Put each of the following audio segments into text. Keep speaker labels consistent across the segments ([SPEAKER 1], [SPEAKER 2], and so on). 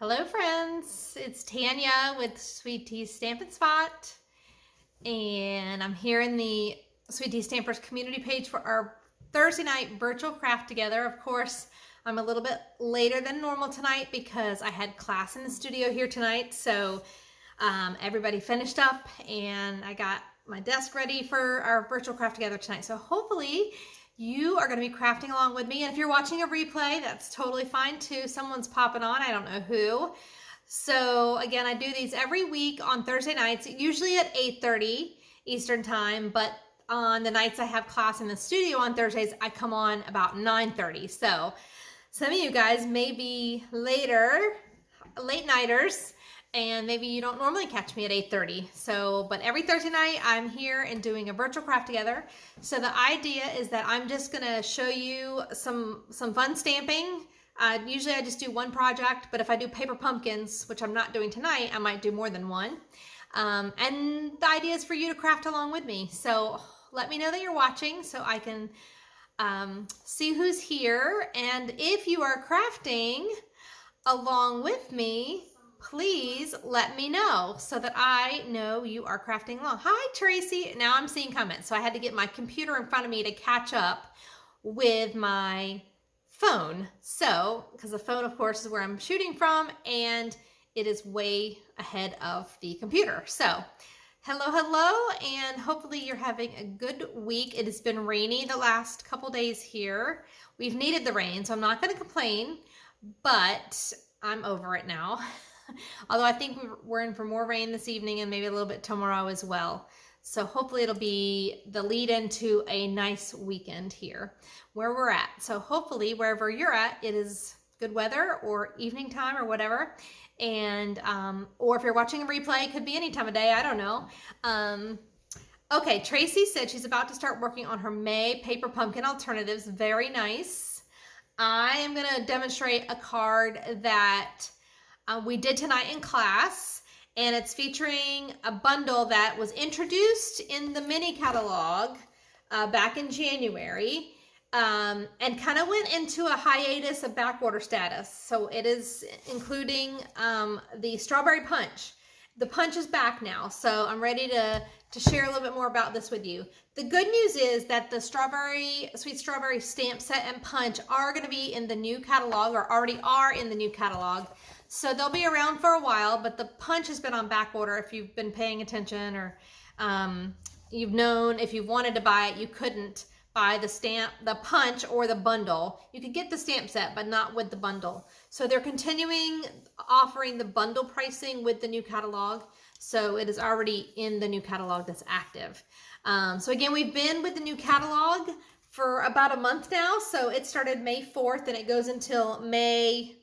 [SPEAKER 1] Hello friends, it's Tanya with Sweet Tea Stamp and Spot, and I'm here in the Sweet Tea Stampers community page for our Thursday night virtual craft together. Of course, I'm a little bit later than normal tonight because I had class in the studio here tonight, so everybody finished up and I got my desk ready for our virtual craft together tonight. So hopefully you are going to be crafting along with me. And if you're watching a replay, that's totally fine too. Someone's popping on, I don't know who. So again, I do these every week on Thursday nights, usually at 8:30 Eastern time, but on the nights I have class in the studio on Thursdays, I come on about 9:30. So some of you guys may be later, late nighters, and maybe you don't normally catch me at 8:30. So, but every Thursday night I'm here and doing a virtual craft together. So the idea is that I'm just gonna show you some fun stamping. Usually I just do one project, but if I do paper pumpkins, which I'm not doing tonight, I might do more than one. And the idea is for you to craft along with me. So let me know that you're watching so I can see who's here. And if you are crafting along with me, please let me know so that I know you are crafting along. Hi, Tracy. Now I'm seeing comments. So I had to get my computer in front of me to catch up with my phone. So, because the phone, of course, is where I'm shooting from, and it is way ahead of the computer. So, hello, and hopefully you're having a good week. It has been rainy the last couple days here. We've needed the rain, so I'm not going to complain, but I'm over it now. Although I think we're in for more rain this evening and maybe a little bit tomorrow as well. So hopefully it'll be the lead into a nice weekend here where we're at. So hopefully wherever you're at, it is good weather or evening time or whatever. And, or if you're watching a replay, it could be any time of day. I don't know. Okay, Tracy said she's about to start working on her May paper pumpkin alternatives. Very nice. I am going to demonstrate a card that we did tonight in class, and it's featuring a bundle that was introduced in the mini catalog back in January, and kind of went into a hiatus of backorder status. So it is including the strawberry punch. The punch is back now, so I'm ready to share a little bit more about this with you. The good news is that the sweet strawberry stamp set and punch are going to be in the new catalog, or already are in the new catalog. So they'll be around for a while, but the punch has been on back order. If you've been paying attention, or you've known, if you wanted to buy it, you couldn't buy the punch or the bundle. You could get the stamp set, but not with the bundle. So they're continuing offering the bundle pricing with the new catalog. So it is already in the new catalog that's active. So again, we've been with the new catalog for about a month now. So it started May 4th and it goes until May,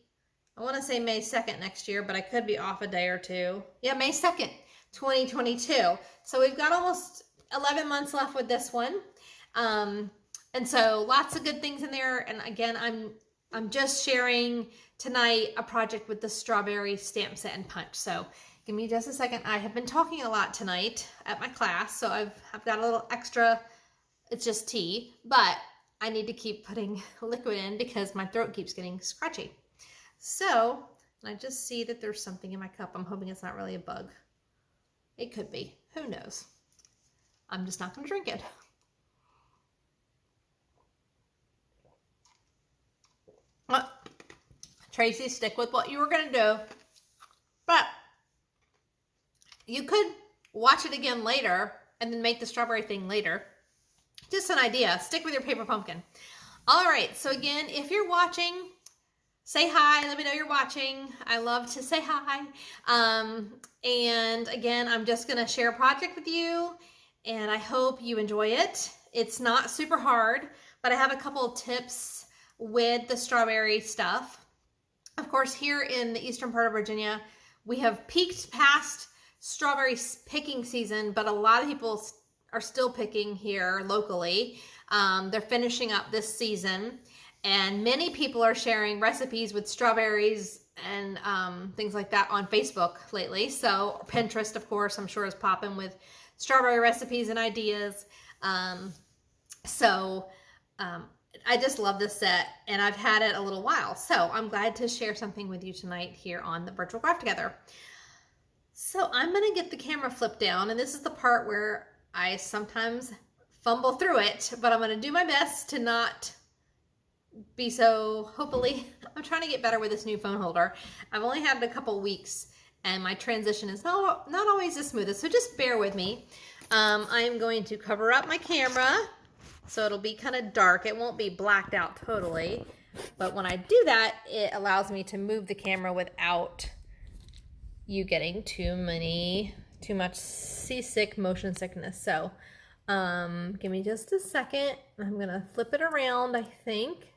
[SPEAKER 1] I want to say May 2nd next year, but I could be off a day or two. Yeah, May 2nd, 2022. So we've got almost 11 months left with this one. And so lots of good things in there. And again, I'm just sharing tonight a project with the strawberry stamp set and punch. So give me just a second. I have been talking a lot tonight at my class, so I've got a little extra. It's just tea, but I need to keep putting liquid in because my throat keeps getting scratchy. So I just see that there's something in my cup. I'm hoping it's not really a bug. It could be. Who knows? I'm just not going to drink it. Well, Tracy, stick with what you were going to do. But you could watch it again later and then make the strawberry thing later. Just an idea. Stick with your paper pumpkin. All right. So again, if you're watching, say hi. Let me know you're watching. I love to say hi. And again, I'm just going to share a project with you, and I hope you enjoy it. It's not super hard, but I have a couple of tips with the strawberry stuff. Of course, here in the eastern part of Virginia, we have peaked past strawberry picking season, but a lot of people are still picking here locally. They're finishing up this season, and many people are sharing recipes with strawberries and things like that on Facebook lately. So Pinterest, of course, I'm sure is popping with strawberry recipes and ideas. I just love this set, and I've had it a little while. So I'm glad to share something with you tonight here on the Virtual Craft Together. So I'm going to get the camera flipped down, and this is the part where I sometimes fumble through it, but I'm going to do my best to not be so, hopefully, I'm trying to get better with this new phone holder. I've only had it a couple weeks, and my transition is not always the smoothest, so just bear with me. I'm going to cover up my camera, so it'll be kind of dark. It won't be blacked out totally, but when I do that, it allows me to move the camera without you getting too much seasick motion sickness. So give me just a second. I'm gonna flip it around, I think,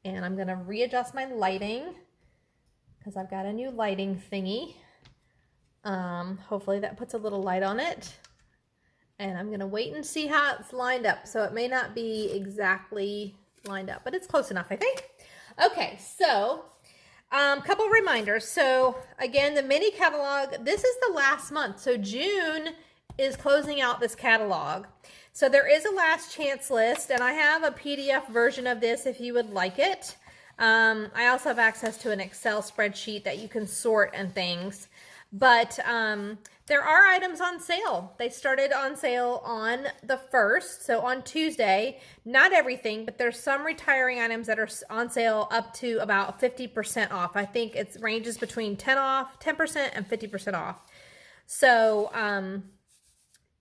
[SPEAKER 1] and I'm gonna readjust my lighting because I've got a new lighting thingy. Hopefully that puts a little light on it, and I'm gonna wait and see how it's lined up. So it may not be exactly lined up, but it's close enough, I think. Okay, so couple reminders. So again, the mini catalog, this is the last month. So June is closing out this catalog. So there is a last chance list, and I have a PDF version of this if you would like it. I also have access to an Excel spreadsheet that you can sort and things. But there are items on sale. They started on sale on the 1st, so on Tuesday. Not everything, but there's some retiring items that are on sale up to about 50% off. I think it ranges between 10% and 50% off. So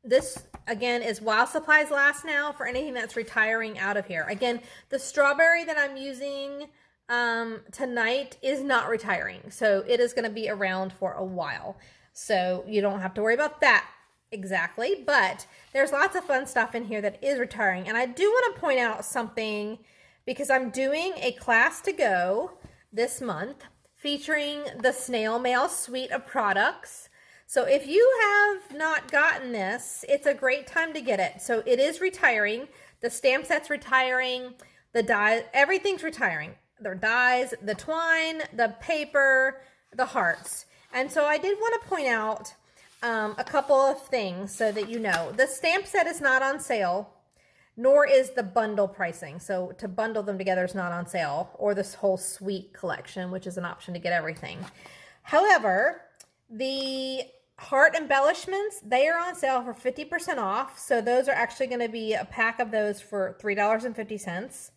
[SPEAKER 1] this, again, is while supplies last now for anything that's retiring out of here. Again, the strawberry that I'm using tonight is not retiring, so it is going to be around for a while. So you don't have to worry about that exactly, but there's lots of fun stuff in here that is retiring. And I do want to point out something because I'm doing a class to go this month featuring the Snail Mail suite of products. So if you have not gotten this, it's a great time to get it. So it is retiring. The stamp set's retiring. The die, everything's retiring. The dies, the twine, the paper, the hearts. And so I did want to point out a couple of things so that you know. The stamp set is not on sale, nor is the bundle pricing. So to bundle them together is not on sale, or this whole suite collection, which is an option to get everything. However, the heart embellishments, they are on sale for 50% off. So those are actually going to be a pack of those for $3.50.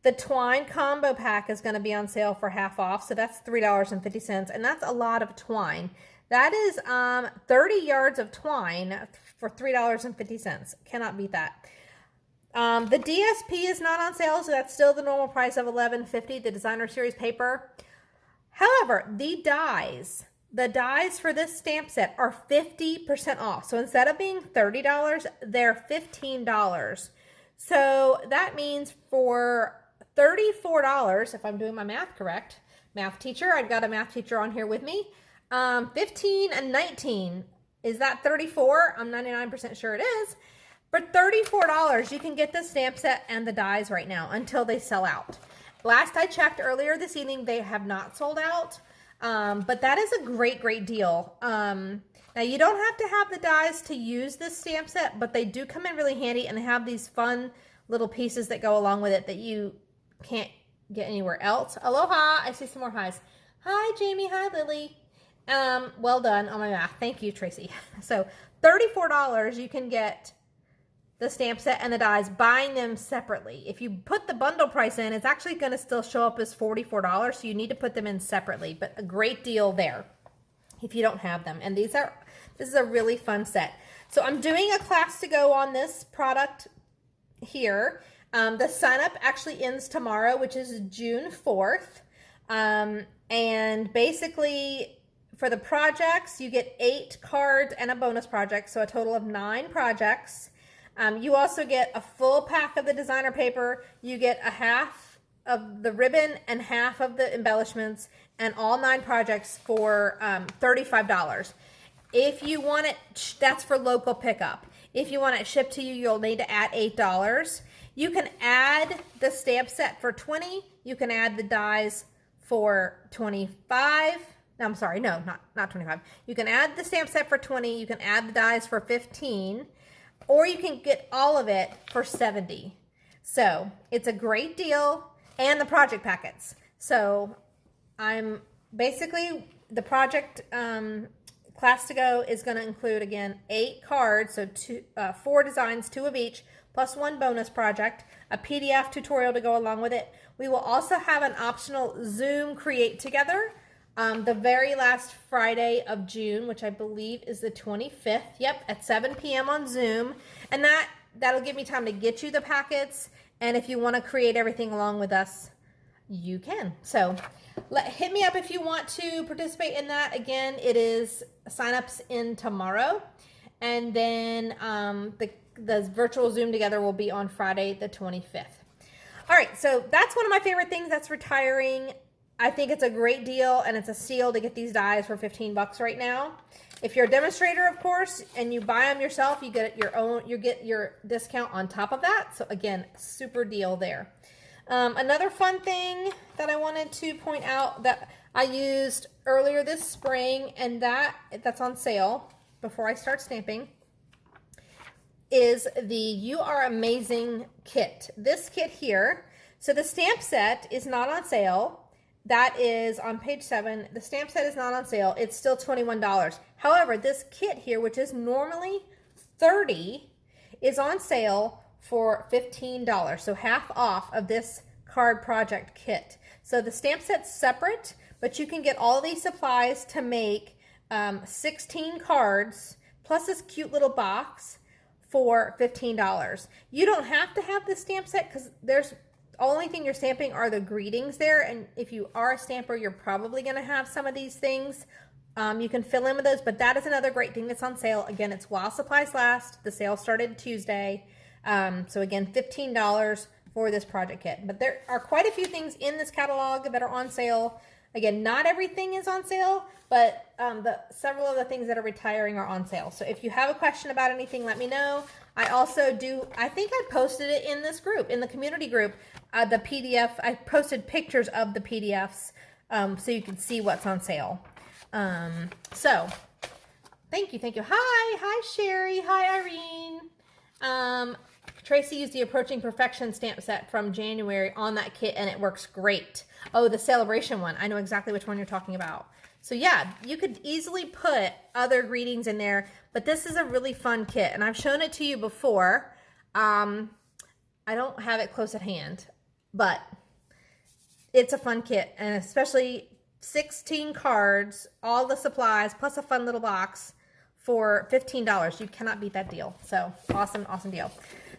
[SPEAKER 1] The twine combo pack is going to be on sale for half off, so that's $3.50, and that's a lot of twine. That is 30 yards of twine for $3.50. Cannot beat that. The DSP is not on sale, so that's still the normal price of $11.50, the designer series paper. However, the dies for this stamp set are 50% off. So instead of being $30, they're $15. So that means for $34, if I'm doing my math correct, math teacher, I've got a math teacher on here with me, 15 and 19, is that 34? I'm 99% sure it is. For $34, you can get the stamp set and the dies right now until they sell out. Last I checked earlier this evening, they have not sold out, but that is a great, great deal. Now, you don't have to have the dies to use this stamp set, but they do come in really handy, and they have these fun little pieces that go along with it that you can't get anywhere else. Aloha, I see some more highs. Hi, Jamie. Hi, Lily. Well done on my math. Thank you, Tracy. So $34, you can get the stamp set and the dies, buying them separately. If you put the bundle price in, it's actually going to still show up as $44, so you need to put them in separately, but a great deal there if you don't have them. And this is a really fun set. So I'm doing a class to go on this product here. The sign up actually ends tomorrow, which is June 4th. And basically for the projects, you get 8 cards and a bonus project. So a total of 9 projects. You also get a full pack of the designer paper. You get a half of the ribbon and half of the embellishments, and all 9 projects for $35. If you want it, that's for local pickup. If you want it shipped to you, you'll need to add $8. You can add the stamp set for $20. You can add the dies for $25. No, I'm sorry, no, not $25. You can add the stamp set for $20. You can add the dies for $15, or you can get all of it for $70. So it's a great deal, and the project packets. So I'm basically, the project class to go is going to include, again, 8 cards, so 4 designs, 2 of each, plus 1 bonus project, a PDF tutorial to go along with it. We will also have an optional Zoom Create Together the very last Friday of June, which I believe is the 25th. Yep, at 7 p.m. on Zoom. And that'll give me time to get you the packets. And if you want to create everything along with us, you can. So hit me up if you want to participate in that. Again, it is signups in tomorrow. And then the virtual Zoom Together will be on Friday the 25th. All right, so that's one of my favorite things. That's retiring. I think it's a great deal, and it's a steal to get these dies for 15 bucks right now. If you're a demonstrator, of course, and you buy them yourself, you get your discount on top of that. So again, super deal there. Another fun thing that I wanted to point out that I used earlier this spring, and that's on sale before I start stamping, is the You Are Amazing kit. This kit here. So the stamp set is not on sale. That is on page 7. The stamp set is not on sale. It's still $21. However, this kit here, which is normally $30, is on sale for $15. So half off of this card project kit. So the stamp set's separate, but you can get all these supplies to make 16 cards plus this cute little box for $15. You don't have to have the stamp set because there's only thing you're stamping are the greetings there, and if you are a stamper, you're probably going to have some of these things. You can fill in with those, but that is another great thing that's on sale. Again, it's while supplies last. The sale started Tuesday. So again, $15 for this project kit. But there are quite a few things in this catalog that are on sale. Again, not everything is on sale, but several of the things that are retiring are on sale. So if you have a question about anything, let me know. I also I think I posted it in this group, in the community group, the PDF. I posted pictures of the PDFs so you can see what's on sale. So thank you. Hi Sherry. Hi Irene. Tracy used the Approaching Perfection stamp set from January on that kit, and it works great. Oh, the celebration one. I know exactly which one you're talking about. So yeah, you could easily put other greetings in there, but this is a really fun kit, and I've shown it to you before. I don't have it close at hand, but it's a fun kit, and especially 16 cards, all the supplies, plus a fun little box for $15. You cannot beat that deal. So awesome, awesome deal.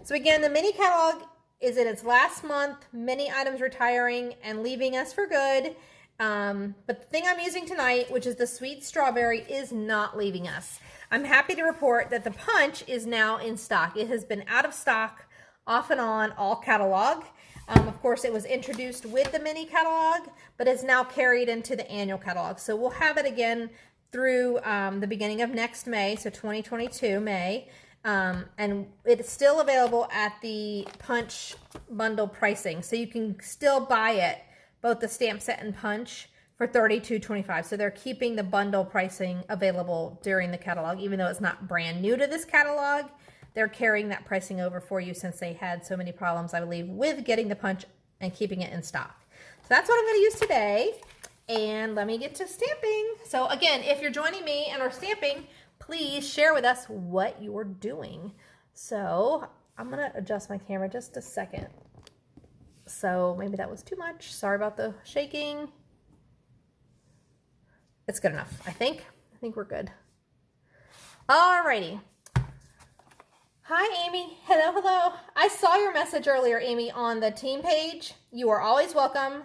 [SPEAKER 1] So again, the mini catalog is in its last month, many items retiring and leaving us for good. But the thing I'm using tonight, which is the Sweet Strawberry, is not leaving us. I'm happy to report that the punch is now in stock. It has been out of stock off and on all catalog. Of course, it was introduced with the mini catalog, but it's now carried into the annual catalog. So we'll have it again through the beginning of next May, so 2022 May. And it's still available at the punch bundle pricing. So you can still buy it, both the stamp set and punch, for $32.25. So they're keeping the bundle pricing available during the catalog, even though it's not brand new to this catalog. They're carrying that pricing over for you since they had so many problems, I believe, with getting the punch and keeping it in stock. So that's what I'm going to use today. And let me get to stamping. So again, if you're joining me and are stamping, please share with us what you're doing. So I'm going to adjust my camera just a second. So maybe that was too much. Sorry about the shaking. It's good enough, I think. I think we're good. Alrighty. Hi, Amy. Hello, hello. I saw your message earlier, Amy, on the team page. You are always welcome.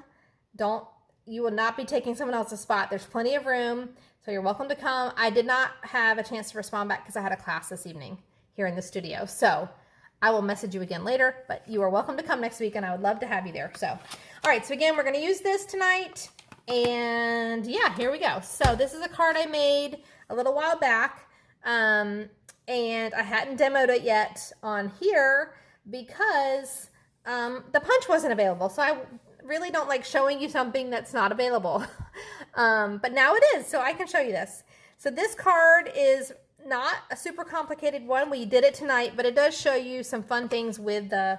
[SPEAKER 1] You will not be taking someone else's spot. There's plenty of room, so you're welcome to come. I did not have a chance to respond back because I had a class this evening here in the studio. So I will message you again later, but you are welcome to come next week, and I would love to have you there. So, all right, so again, we're going to use this tonight, and yeah, here we go. So this is a card I made a little while back, and I hadn't demoed it yet on here because the punch wasn't available. So I really don't like showing you something that's not available. But now it is, so I can show you this. So this card is not a super complicated one. We did it tonight, but it does show you some fun things with the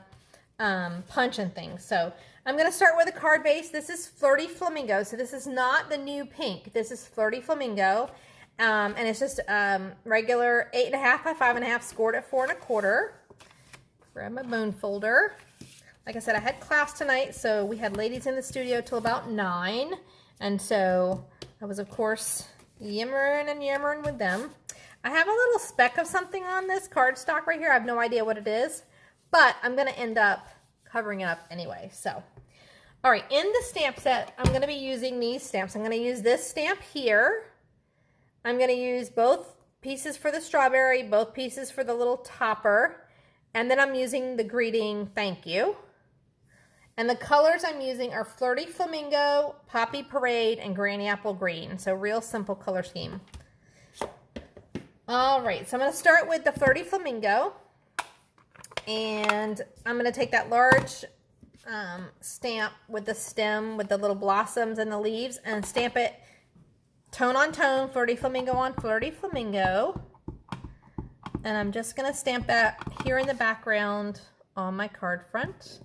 [SPEAKER 1] punch and things. So I'm going to start with a card base. This is Flirty Flamingo. So this is not the new pink. This is Flirty Flamingo. And it's just regular 8.5 by 5.5, scored at 4 1/4. Grab my bone folder. Like I said, I had class tonight, so we had ladies in the studio till about 9. And so I was, of course, yammering with them. I have a little speck of something on this cardstock right here. I have no idea what it is, but I'm going to end up covering it up anyway. So, all right, in the stamp set, I'm going to be using these stamps. I'm going to use this stamp here. I'm going to use both pieces for the strawberry, both pieces for the little topper, and then I'm using the greeting thank you. And the colors I'm using are Flirty Flamingo, Poppy Parade, and Granny Apple Green. So real simple color scheme. All right, so I'm going to start with the Flirty Flamingo. And I'm going to take that large stamp with the stem with the little blossoms and the leaves and stamp it tone on tone, Flirty Flamingo on Flirty Flamingo. And I'm just going to stamp that here in the background on my card front.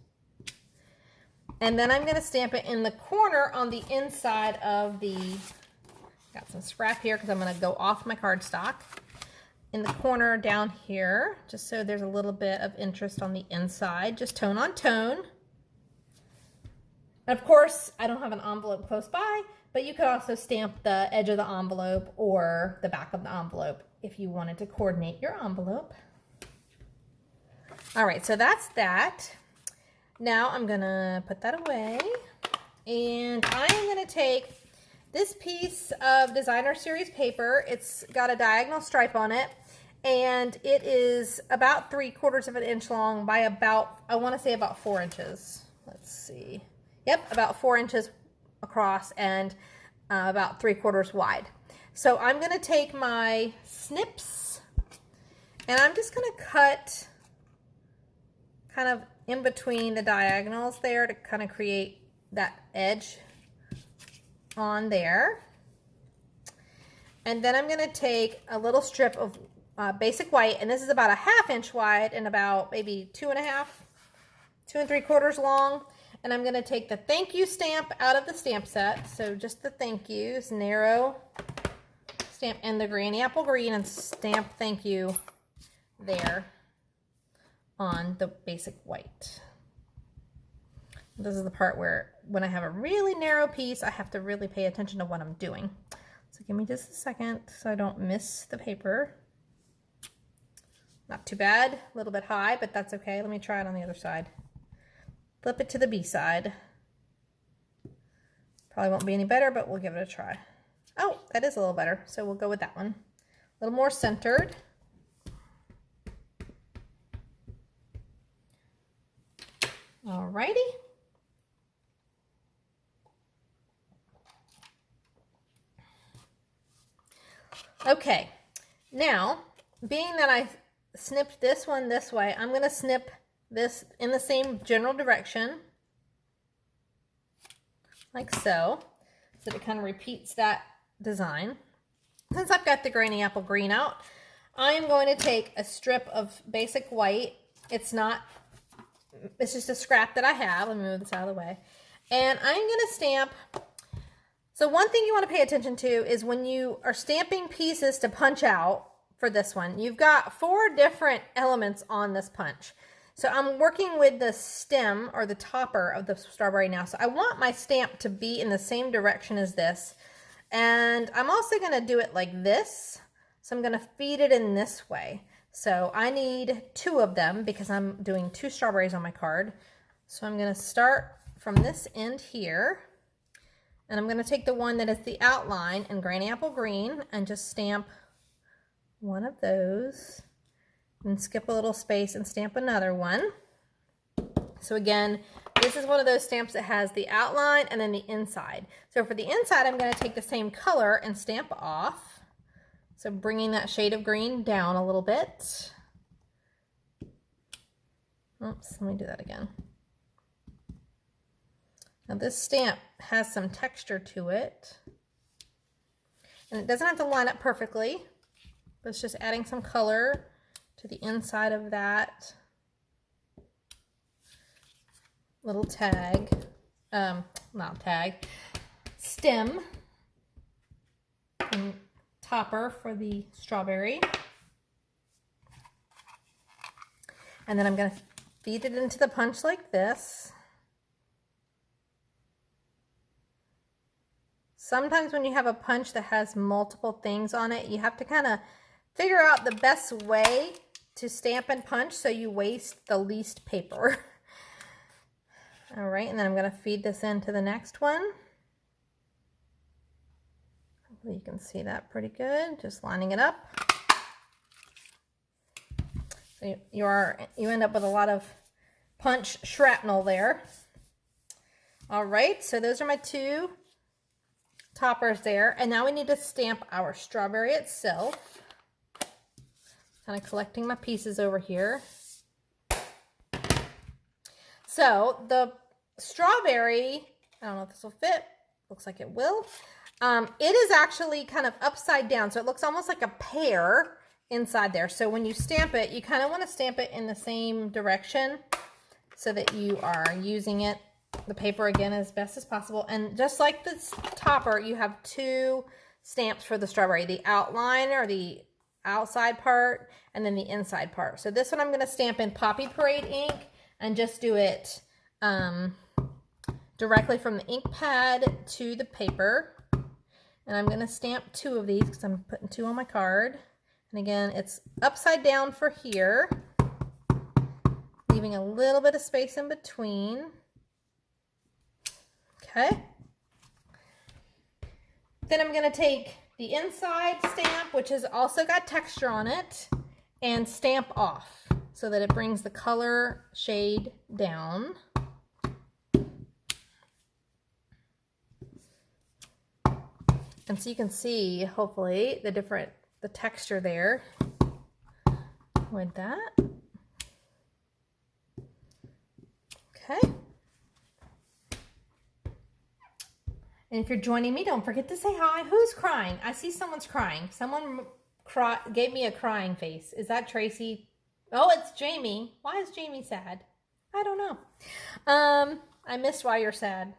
[SPEAKER 1] And then I'm going to stamp it in the corner on the inside of the, got some scrap here because I'm going to go off my cardstock. In the corner down here, just so there's a little bit of interest on the inside, just tone on tone. And of course, I don't have an envelope close by, but you could also stamp the edge of the envelope or the back of the envelope if you wanted to coordinate your envelope. All right, so that's that. Now I'm gonna put that away, and I am gonna take this piece of Designer Series paper. It's got a diagonal stripe on it, and it is about 3/4 of an inch long by about, I wanna say about 4 inches. Let's see. Yep, about 4 inches across and about 3/4 wide. So I'm gonna take my snips, and I'm just gonna cut kind of in between the diagonals there to kind of create that edge on there. And then I'm going to take a little strip of basic white, and this is about a 1/2 inch wide and about maybe 2 3/4 long. And I'm going to take the thank you stamp out of the stamp set. So just the thank yous, narrow stamp, and the Granny Apple Green, and stamp thank you there on the basic white. This is the part where when I have a really narrow piece, I have to really pay attention to what I'm doing. So give me just a second so I don't miss the paper. Not too bad, a little bit high, but that's okay. Let me try it on the other side. Flip it to the B side. Probably won't be any better, but we'll give it a try. Oh, that is a little better, so we'll go with that one. A little more centered. Alrighty. Okay, now, being that I snipped this one this way, I'm going to snip this in the same general direction, like so that it kind of repeats that design. Since I've got the Granny Apple Green out, I am going to take a strip of basic white. It's just a scrap that I have. Let me move this out of the way. And I'm going to stamp. So one thing you want to pay attention to is when you are stamping pieces to punch out for this one, you've got 4 different elements on this punch. So I'm working with the stem or the topper of the strawberry now. So I want my stamp to be in the same direction as this. And I'm also going to do it like this. So I'm going to feed it in this way. So I need 2 of them because I'm doing 2 strawberries on my card. So I'm going to start from this end here. And I'm going to take the one that is the outline in Granny Apple Green and just stamp one of those. And skip a little space and stamp another one. So again, this is one of those stamps that has the outline and then the inside. So for the inside, I'm going to take the same color and stamp off. So bringing that shade of green down a little bit. Oops, let me do that again. Now this stamp has some texture to it. And it doesn't have to line up perfectly, but it's just adding some color to the inside of that little tag, not tag, stem and topper for the strawberry. And then I'm going to feed it into the punch like this. Sometimes when you have a punch that has multiple things on it, you have to kind of figure out the best way to stamp and punch so you waste the least paper. All right, and then I'm going to feed this into the next one. Hopefully you can see that pretty good, just lining it up. So you end up with a lot of punch shrapnel there. All right, so those are my two toppers there, and now we need to stamp our strawberry itself. Kind of collecting my pieces over here. So the strawberry, I don't know if this will fit, looks like it will. It is actually kind of upside down, so it looks almost like a pear inside there. So when you stamp it, you kind of want to stamp it in the same direction so that you are using it, the paper again, as best as possible. And just like this topper, you have two stamps for the strawberry, the outline or the outside part and then the inside part. So this one I'm going to stamp in Poppy Parade ink and just do it directly from the ink pad to the paper. And I'm going to stamp two of these because I'm putting two on my card. And again, it's upside down for here, leaving a little bit of space in between. Okay. Then I'm going to take the inside stamp, which has also got texture on it, and stamp off so that it brings the color shade down. And so you can see, hopefully, the texture there with that. Okay. And if you're joining me, don't forget to say hi. Who's crying? I see someone's crying. Someone gave me a crying face. Is that Tracy? Oh, it's Jamie. Why is Jamie sad? I don't know. I missed why you're sad.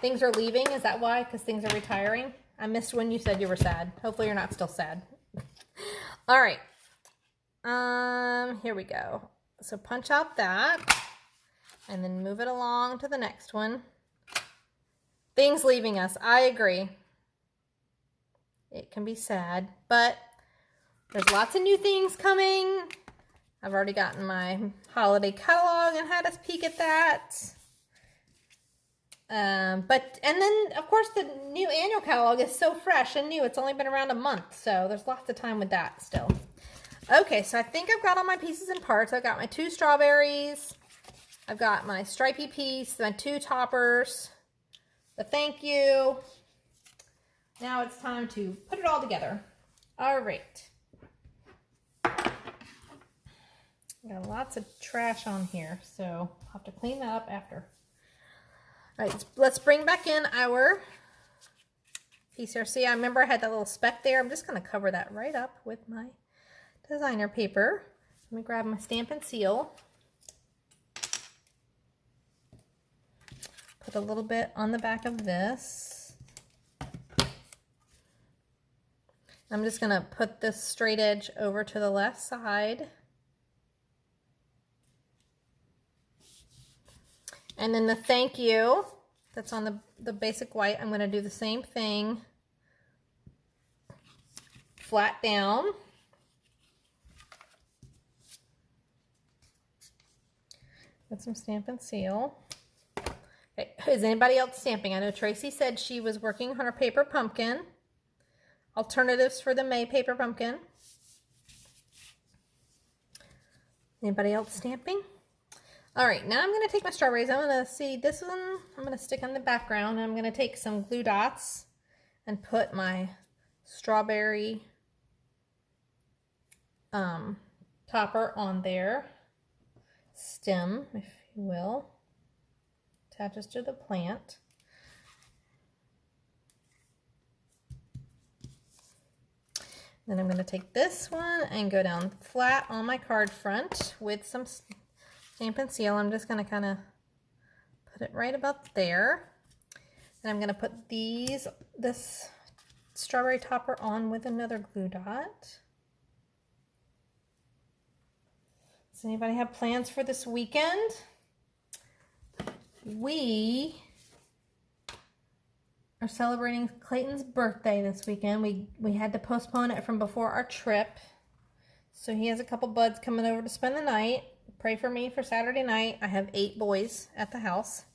[SPEAKER 1] Things are leaving. Is that why? Because things are retiring? I missed when you said you were sad. Hopefully you're not still sad. All right. Here we go. So punch out that and then move it along to the next one. Things leaving us. I agree. It can be sad, but there's lots of new things coming. I've already gotten my holiday catalog and had us peek at that. And then of course the new annual catalog is so fresh and new. It's only been around a month, so there's lots of time with that still. Okay, so I think I've got all my pieces and parts. I've got my two strawberries. I've got my stripey piece, my two toppers, the thank you. Now it's time to put it all together. All right. Got lots of trash on here, so I'll have to clean that up after. All right, let's bring back in our piece here. See, I remember I had that little speck there. I'm just going to cover that right up with my designer paper. Let me grab my stamp and seal. Put a little bit on the back of this. I'm just going to put this straight edge over to the left side. And then the thank you that's on the basic white, I'm going to do the same thing. Flat down. Put some stamp and seal. Okay, is anybody else stamping? I know Tracy said she was working on her paper pumpkin. Alternatives for the May paper pumpkin. Anybody else stamping? All right, now I'm going to take my strawberries. I'm going to see this one. I'm going to stick on the background. And I'm going to take some glue dots and put my strawberry topper on there. Stem, if you will. Attaches to the plant. Then I'm going to take this one and go down flat on my card front with some stamp and seal. I'm just going to kind of Put it right about there. And I'm going to put this strawberry topper on with another glue dot. Does anybody have plans for this weekend? We are celebrating Clayton's birthday this weekend. We had to postpone it from before our trip. So he has a couple buds coming over to spend the night. Pray for me for Saturday night. I have 8 boys at the house.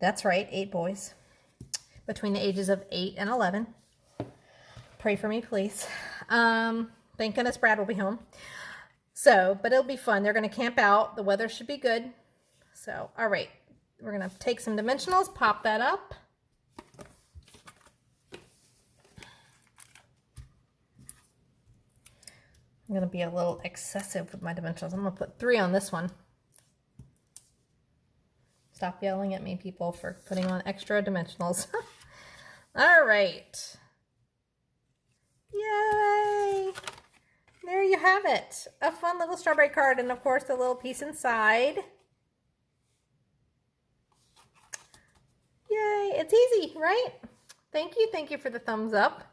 [SPEAKER 1] That's right, 8 boys. Between the ages of 8 and 11. Pray for me, please. Thank goodness Brad will be home. So, but it'll be fun. They're going to camp out. The weather should be good. So, all right. We're going to take some dimensionals, pop that up. I'm going to be a little excessive with my dimensionals. I'm going to put 3 on this one. Stop yelling at me, people, for putting on extra dimensionals. All right. Yay! There you have it. A fun little strawberry card, and of course the little piece inside. Yay! It's easy, right? Thank you for the thumbs up.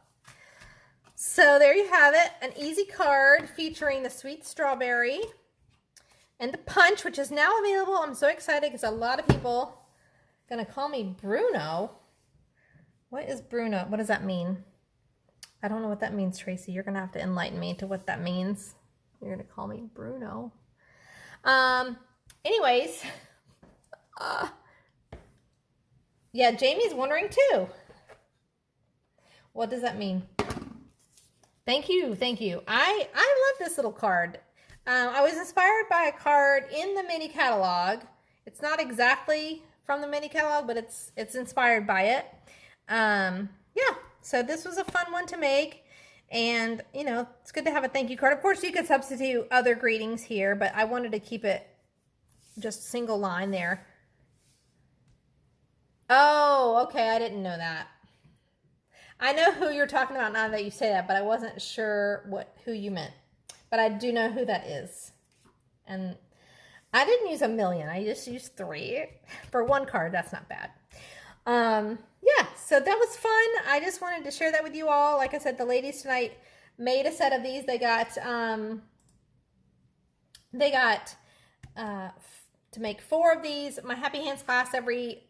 [SPEAKER 1] So there you have it, an easy card featuring the sweet strawberry and the punch, which is now available. I'm so excited because a lot of people are going to call me Bruno. What is Bruno? What does that mean? I don't know what that means, Tracy. You're going to have to enlighten me to what that means. You're going to call me Bruno. Anyways, yeah, Jamie's wondering too. What does that mean? Thank you. I love this little card. I was inspired by a card in the mini catalog. It's not exactly from the mini catalog, but it's inspired by it. Yeah, so this was a fun one to make. And, you know, it's good to have a thank you card. Of course, you could substitute other greetings here, but I wanted to keep it just single line there. Oh, okay, I didn't know that. I know who you're talking about now that you say that, but I wasn't sure who you meant. But I do know who that is. And I didn't use 1,000,000. I just used 3 for one card. That's not bad. Yeah, so that was fun. I just wanted to share that with you all. Like I said, the ladies tonight made a set of these. They got to make 4 of these. My Happy Hands class,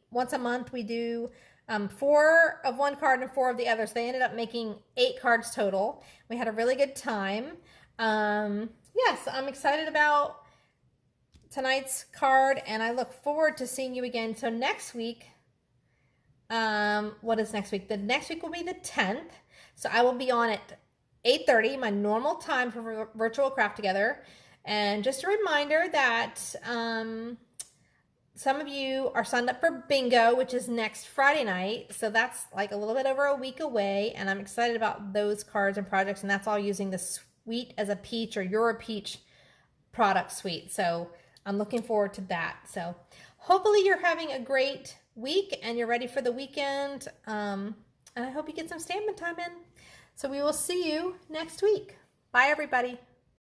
[SPEAKER 1] once a month we do 4 of one card and 4 of the other. So they ended up making 8 cards total. We had a really good time. Yes, I'm excited about tonight's card, and I look forward to seeing you again. So next week, what is next week? The next week will be the 10th. So I will be on at 8:30, my normal time for Virtual Craft Together. And just a reminder that some of you are signed up for bingo, which is next Friday night. So that's like a little bit over a week away. And I'm excited about those cards and projects. And that's all using the Sweet as a Peach or You're a Peach product suite. So I'm looking forward to that. So hopefully you're having a great week and you're ready for the weekend. And I hope you get some Stampin' Time in. So we will see you next week. Bye, everybody.